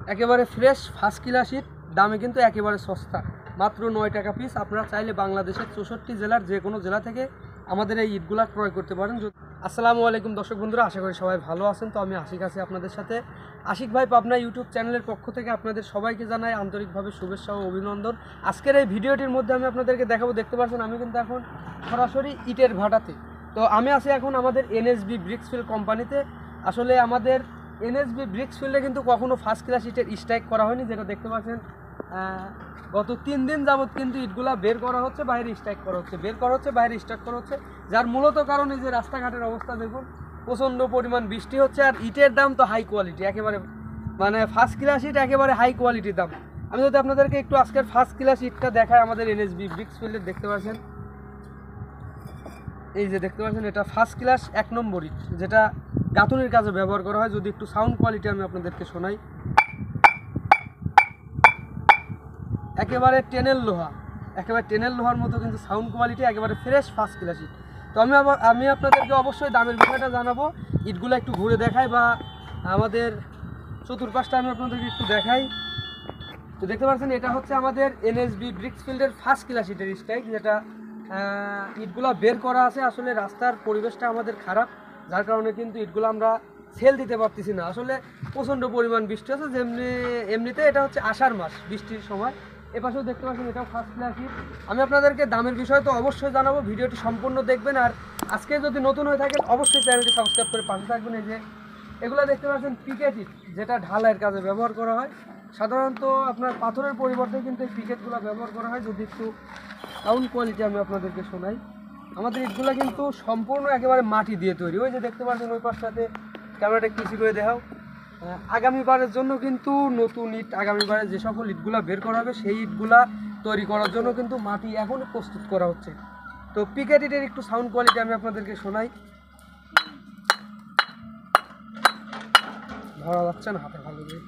একেবারে fresh first class ইট, দামে কিন্তু একেবারে সস্তা, মাত্র 9 টাকা পিস। আপনারা চাইলে বাংলাদেশের 64 জেলার যে কোনো জেলা থেকে আমাদের এই ইটগুলা ক্রয় করতে পারেন। আসসালামু আলাইকুম দর্শক বন্ধুরা, আশা করি সবাই ভালো আছেন। তো আমি আশিক আছি আপনাদের সাথে। আশিক ভাই পাবনা ইউটিউব চ্যানেলের পক্ষ থেকে আপনাদের সবাইকে জানাই আন্তরিকভাবে শুভেচ্ছা ও অভিনন্দন। আজকের এই ভিডিওটির মধ্যে আমি আপনাদেরকে দেখাবো, দেখতে পাচ্ছেন আমি কিন্তু এখন সরাসরি ইটের ভাটাতে। তো আমি আছি এখন আমাদের এনএসবি ব্রিক্সফিল্ড কোম্পানিতে। আসলে আমাদের এনএসবি ব্রিক্সফিল্ডে কিন্তু কখনো ফার্স্ট ক্লাস ইটের স্ট্রাইক করা হয়নি, যেটা দেখতে পাচ্ছেন গত 3 দিন যাবৎ কিন্তু ইটগুলা বের করা হচ্ছে, বাইরে স্ট্রাইক করা হচ্ছে, বের করা হচ্ছে, বাইরে স্ট্রাইক করা হচ্ছে। যার মূলত কারণ এই যে রাস্তাঘাটের অবস্থা দেখুন, প্রচণ্ড পরিমাণ বৃষ্টি হচ্ছে। আর ইটের দাম তো হাই কোয়ালিটি, একেবারে মানে ফার্স্ট ক্লাস ইট একেবারে হাই কোয়ালিটির দাম। আমি যদি আপনাদেরকে একটু আজকের ফার্স্ট ক্লাস ইটটা দেখাই, আমাদের এনএসবি ব্রিক্সফিল্ডের দেখতে পাচ্ছেন, এই যে দেখতে পাচ্ছেন এটা ফার্স্ট ক্লাস 1 নম্বর ইট, যেটা গাঁথুনির কাজে ব্যবহার করা হয়। যদি একটু সাউন্ড কোয়ালিটি আমি আপনাদেরকে শোনাই, একেবারে টেনের লোহা, একেবারে টেনের লোহার মতো কিন্তু সাউন্ড কোয়ালিটি, একেবারে ফ্রেশ ফার্স্ট ক্লাস ইট। তো আমি আপনাদেরকে অবশ্যই দামের বিষয়টা জানাবো, ইটগুলো একটু ঘুরে দেখাই বা আমাদের চতুর্পাশটা আমি আপনাদেরকে একটু দেখাই। তো দেখতে পাচ্ছেন এটা হচ্ছে আমাদের এনএসবি ব্রিক্সফিল্ডের ফার্স্ট ক্লাস ইটের স্ট্রাইক, যেটা ইটগুলো বের করা আছে। আসলে রাস্তার পরিবেশটা আমাদের খারাপ, যার কারণে কিন্তু ইটগুলো আমরা সেল দিতে পারতেছি না। আসলে প্রচণ্ড পরিমাণ বৃষ্টি আছে, এমনিতে এটা হচ্ছে আষাঢ় মাস, বৃষ্টির সময়। এপাশেও দেখতে পাচ্ছেন এটাও ফার্স্ট ক্লাস ইট। আমি আপনাদেরকে দামের বিষয় তো অবশ্যই জানাবো, ভিডিওটি সম্পূর্ণ দেখবেন। আর আজকে যদি নতুন হয়ে থাকেন অবশ্যই চ্যানেলটি সাবস্ক্রাইব করে পাশে থাকবেন। এই যে এগুলো দেখতে পাচ্ছেন পিকেট ইট, যেটা ঢালাইয়ের কাজে ব্যবহার করা হয়। সাধারণত আপনার পাথরের পরিবর্তে কিন্তু এই পিকেটগুলো ব্যবহার করা হয়। যদি একটু সাউন্ড কোয়ালিটি আমি আপনাদেরকে শোনাই, আমাদের ইটগুলো কিন্তু সম্পূর্ণ একেবারে মাটি দিয়ে তৈরি। ওই যে দেখতে পাচ্ছেন ওই পাশটাতে, ক্যামেরাটা কিছু করে দেখাও। আগামীবারের জন্য কিন্তু নতুন ইট, আগামীবারে যে সকল ইটগুলা বের করা হবে সেই ইটগুলা তৈরি করার জন্য কিন্তু মাটি এখনই প্রস্তুত করা হচ্ছে। তো পিকেট ইটের একটু সাউন্ড কোয়ালিটি আমি আপনাদেরকে শোনাই, ধরা যাচ্ছে না হাতে ভালো করে,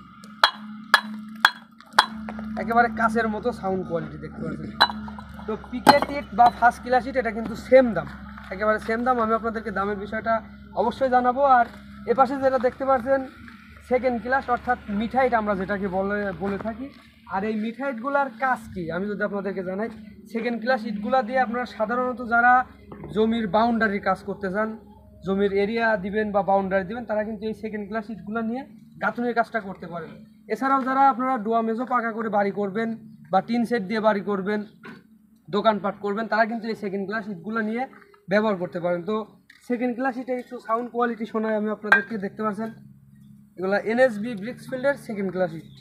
একেবারে কাচের মতো সাউন্ড কোয়ালিটি দেখতে পাচ্ছেন। তো পিকেট ইট বা ফার্স্ট ক্লাস ইট এটা কিন্তু সেম দাম, একেবারে সেম দাম। আমি আপনাদেরকে দামের বিষয়টা অবশ্যই জানাবো। আর এপাশে যেটা দেখতে পাচ্ছেন সেকেন্ড ক্লাস, অর্থাৎ মিঠাইট আমরা যেটাকে বলে থাকি। আর এই মিঠাইটগুলার কাজ কি আমি যদি আপনাদেরকে জানাই, সেকেন্ড ক্লাস ইটগুলা দিয়ে আপনারা সাধারণত যারা জমির বাউন্ডারির কাজ করতে চান, জমির এরিয়া দিবেন বা বাউন্ডারি দিবেন, তারা কিন্তু এই সেকেন্ড ক্লাস ইটগুলো নিয়ে গাঁথুনির কাজটা করতে পারেন। এছাড়াও যারা আপনারা ডোয়া মেজো পাকা করে বাড়ি করবেন বা টিন সেট দিয়ে বাড়ি করবেন, দোকানপাট করবেন, তারা কিন্তু এই সেকেন্ড ক্লাস ইটগুলো নিয়ে ব্যবহার করতে পারেন। তো সেকেন্ড ক্লাস ইটের একটু সাউন্ড কোয়ালিটি শোনায় আমি আপনাদেরকে, দেখতে পাচ্ছেন এগুলো এনএসবি ব্রিক্সফিল্ডের সেকেন্ড ক্লাস ইট,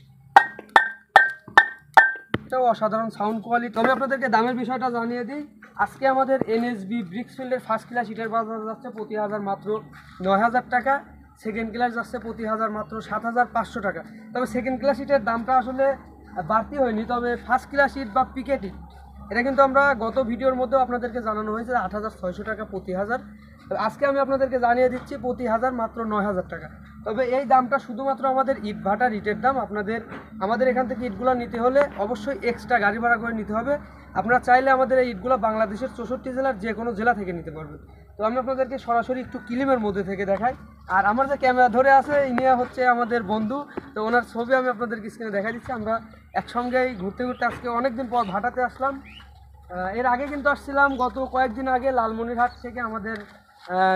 এটাও অসাধারণ সাউন্ড কোয়ালিটি। আমি আপনাদেরকে দামের বিষয়টা জানিয়ে দিই। আজকে আমাদের এনএসবি ব্রিক্সফিল্ডের ফার্স্ট ক্লাস ইটের বাজার যাচ্ছে প্রতি হাজার মাত্র 9,000 টাকা, সেকেন্ড ক্লাস যাচ্ছে প্রতি হাজার মাত্র 7,500 টাকা। তবে সেকেন্ড ক্লাস ইটের দামটা আসলে বাড়তি হয়নি, তবে ফার্স্ট ক্লাস ইট বা পিকেট ইট এটা কিন্তু আমরা গত ভিডিওর মধ্যেও আপনাদেরকে জানানো হয়েছে 8,600 টাকা প্রতি হাজার। আজকে আমি আপনাদেরকে জানিয়ে দিচ্ছি প্রতি হাজার মাত্র 9,000 টাকা। তবে এই দামটা শুধুমাত্র আমাদের ইট ভাটার ইটের দাম। আমাদের এখান থেকে ইটগুলো নিতে হলে অবশ্যই এক্সট্রা গাড়ি ভাড়া করে নিতে হবে। আপনারা চাইলে আমাদের এই ইটগুলো বাংলাদেশের 64 জেলার যে কোনো জেলা থেকে নিতে পারবেন। তো আমি আপনাদেরকে সরাসরি একটু কিলিমের মধ্যে থেকে দেখাই। আর আমার যে ক্যামেরা ধরে আছে ইনি হচ্ছে আমাদের বন্ধু, তো ওনার ছবি আমি আপনাদেরকে স্ক্রিনে দেখা দিচ্ছি। আমরা একসঙ্গেই ঘুরতে ঘুরতে আজকে অনেকদিন পর ভাটাতে আসলাম। এর আগে কিন্তু আসছিলাম গত কয়েকদিন আগে লালমনিরহাট থেকে, আমাদের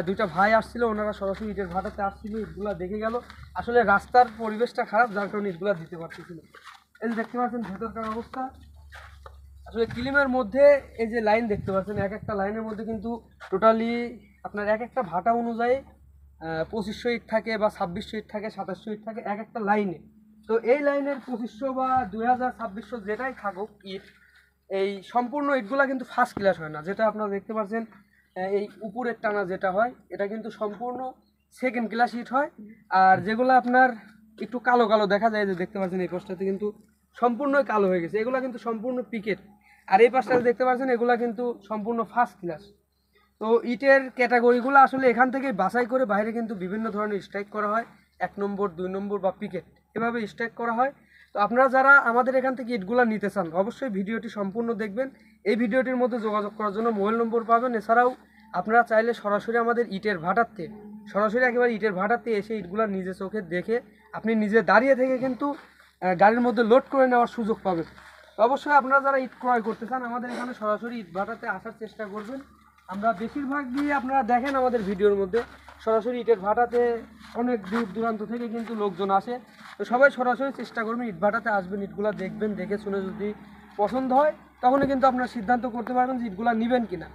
দুইটা ভাই আসছিল, ওনারা সরাসরি ইটের ভাটাতে আসছিল, ইটগুলো দেখে গেল। আসলে রাস্তার পরিবেশটা খারাপ, যার কারণে ইটগুলো দিতে পারতেছিল। এই যে দেখতে পাচ্ছেন ভেতরকার অবস্থা, আসলে কিলিমের মধ্যে এই যে লাইন দেখতে পাচ্ছেন, এক একটা লাইনের মধ্যে কিন্তু টোটালি আপনার এক একটা ভাটা অনুযায়ী 2500 ইট থাকে বা 2600 ইট থাকে, 2700 ইট থাকে এক একটা লাইনে। তো এই লাইনের 2500 বা 2000-2600 যেটাই থাকুক ইট, এই সম্পূর্ণ ইটগুলা কিন্তু ফার্স্ট ক্লাস হয় না। যেটা আপনারা দেখতে পাচ্ছেন এই উপরের টানা যেটা হয়, এটা কিন্তু সম্পূর্ণ সেকেন্ড ক্লাস ইট হয়। আর যেগুলো আপনার একটু কালো কালো দেখা যায়, যে দেখতে পাচ্ছেন এই পাশটাতে কিন্তু সম্পূর্ণই কালো হয়ে গেছে, এগুলো কিন্তু সম্পূর্ণ পিকেট। আর এই পাশটাতে দেখতে পাচ্ছেন এগুলো কিন্তু সম্পূর্ণ ফার্স্ট ক্লাস। তো ইটের ক্যাটাগরিগুলো আসলে এখান থেকে বাছাই করে বাইরে কিন্তু বিভিন্ন ধরনের স্ট্রাইক করা হয়, 1 নম্বর 2 নম্বর বা পিকেট, এভাবে স্ট্রাইক করা হয়। তো আপনারা যারা আমাদের এখান থেকে ইটগুলো নিতে চান অবশ্যই ভিডিওটি সম্পূর্ণ দেখবেন। এই ভিডিওটির মধ্যে যোগাযোগ করার জন্য মোবাইল নম্বর পাবেন। এছাড়াও আপনারা চাইলে সরাসরি আমাদের ইটের ভাটাতে, সরাসরি একেবারে ইটের ভাটাতে এসে ইটগুলো নিজে চোখে দেখে আপনি নিজে দাঁড়িয়ে থেকে কিন্তু গাড়ির মধ্যে লোড করে নেওয়ার সুযোগ পাবেন। তো অবশ্যই আপনারা যারা ইট ক্রয় করতে চান আমাদের এখানে সরাসরি ইট ভাটাতে আসার চেষ্টা করবেন। আমরা বেশিরভাগই আপনারা দেখেন আমাদের ভিডিওর মধ্যে সরাসরি ইটের ভাটাতে অনেক দূর দূরান্ত থেকে কিন্তু লোকজন আসে। তো সবাই সরাসরি চেষ্টা করবেন ইট ভাটাতে আসবেন, ইটগুলো দেখবেন, দেখে শুনে যদি পছন্দ হয় তখনই কিন্তু আপনারা সিদ্ধান্ত করতে পারবেন যে ইটগুলো নেবেন কিনা।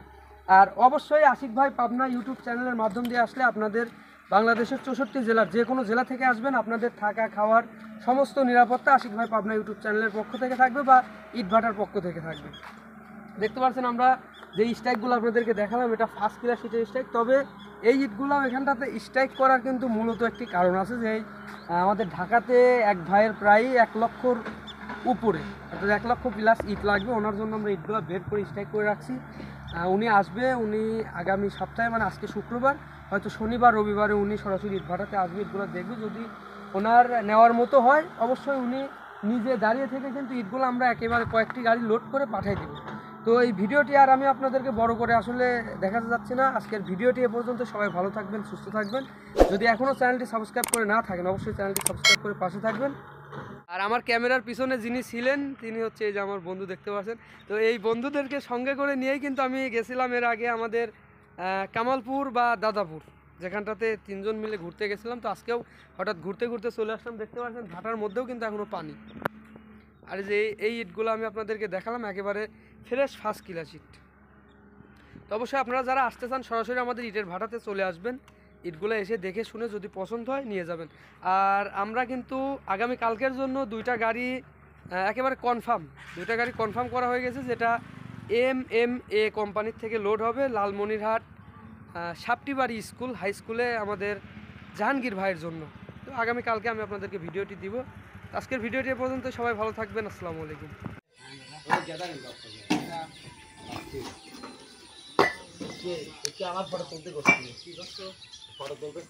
আর অবশ্যই আশিক ভাই পাবনা ইউটিউব চ্যানেলের মাধ্যম দিয়ে আসলে আপনাদের বাংলাদেশের 64 জেলার যে কোনো জেলা থেকে আসবেন আপনাদের থাকা খাওয়ার সমস্ত নিরাপত্তা আশিক ভাই পাবনা ইউটিউব চ্যানেলের পক্ষ থেকে থাকবে বা ইট ভাটার পক্ষ থেকে থাকবে। দেখতে পাচ্ছেন আমরা যে স্ট্রাইকগুলো আপনাদেরকে দেখালাম এটা ফার্স্ট ক্লাস ইটের স্ট্রাইক। তবে এই ইটগুলো এখানটাতে স্ট্রাইক করার কিন্তু মূলত একটি কারণ আছে যে আমাদের ঢাকাতে এক ভাইয়ের প্রায় 1 লক্ষর উপরে, অর্থাৎ 1 লক্ষ প্লাস ইট লাগবে, ওনার জন্য আমরা ইটগুলো বের করে স্ট্রাইক করে রাখছি। উনি আসবে, উনি আগামী সপ্তাহে মানে আজকে শুক্রবার, হয়তো শনিবার রবিবারে উনি সরাসরি ইট ভাটাতে আসবে, ইটগুলো দেখবে। যদি ওনার নেওয়ার মতো হয় অবশ্যই উনি নিজে দাঁড়িয়ে থেকে কিন্তু ইটগুলো আমরা একেবারে কয়েকটি গাড়ি লোড করে পাঠিয়ে দেব। তো এই ভিডিওটি আর আমি আপনাদেরকে বড় করে আসলে দেখাতে যাচ্ছি না। আজকের ভিডিওটি এ পর্যন্ত। সবাই ভালো থাকবেন, সুস্থ থাকবেন। যদি এখনও চ্যানেলটি সাবস্ক্রাইব করে না থাকেন অবশ্যই চ্যানেলটি সাবস্ক্রাইব করে পাশে থাকবেন। আর আমার ক্যামেরার পিছনে যিনি ছিলেন তিনি হচ্ছে এই যে আমার বন্ধু, দেখতে পাচ্ছেন। তো এই বন্ধুদেরকে সঙ্গে করে নিয়েই কিন্তু আমি গেছিলাম এর আগে আমাদের কামালপুর বা দাদাপুর, যেখানটাতে 3 জন মিলে ঘুরতে গেছিলাম। তো আজকেও হঠাৎ ঘুরতে ঘুরতে চলে আসলাম। দেখতে পাচ্ছেন ভাটার মধ্যেও কিন্তু এখনও পানি। আর যে এই ইটগুলো আমি আপনাদেরকে দেখালাম একেবারে ফ্রেশ ফার্স্ট ক্লাস ইট। তো অবশ্যই আপনারা যারা আসতে চান সরাসরি আমাদের ইটের ভাটাতে চলে আসবেন, ইটগুলো এসে দেখে শুনে যদি পছন্দ হয় নিয়ে যাবেন। আর আমরা কিন্তু আগামী কালকের জন্য 2টা গাড়ি একেবারে কনফার্ম, 2টা গাড়ি কনফার্ম করা হয়ে গেছে, যেটা MMA কোম্পানির থেকে লোড হবে লালমনিরহাট সাপটিবাড়ি স্কুল হাই স্কুলে আমাদের জাহাঙ্গীর ভাইয়ের জন্য। তো আগামী কালকে আমি আপনাদেরকে ভিডিওটি দিব। আজকের ভিডিওটি এ পর্যন্ত। সবাই ভালো থাকবেন। আসসালামু আলাইকুম। আমার ফটো তুলতে করছি, কি করছো? ফটো তুলতে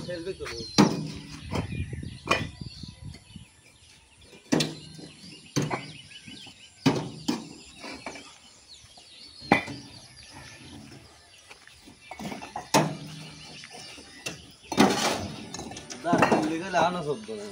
সেলফি তুলবো। আনা শব্দ না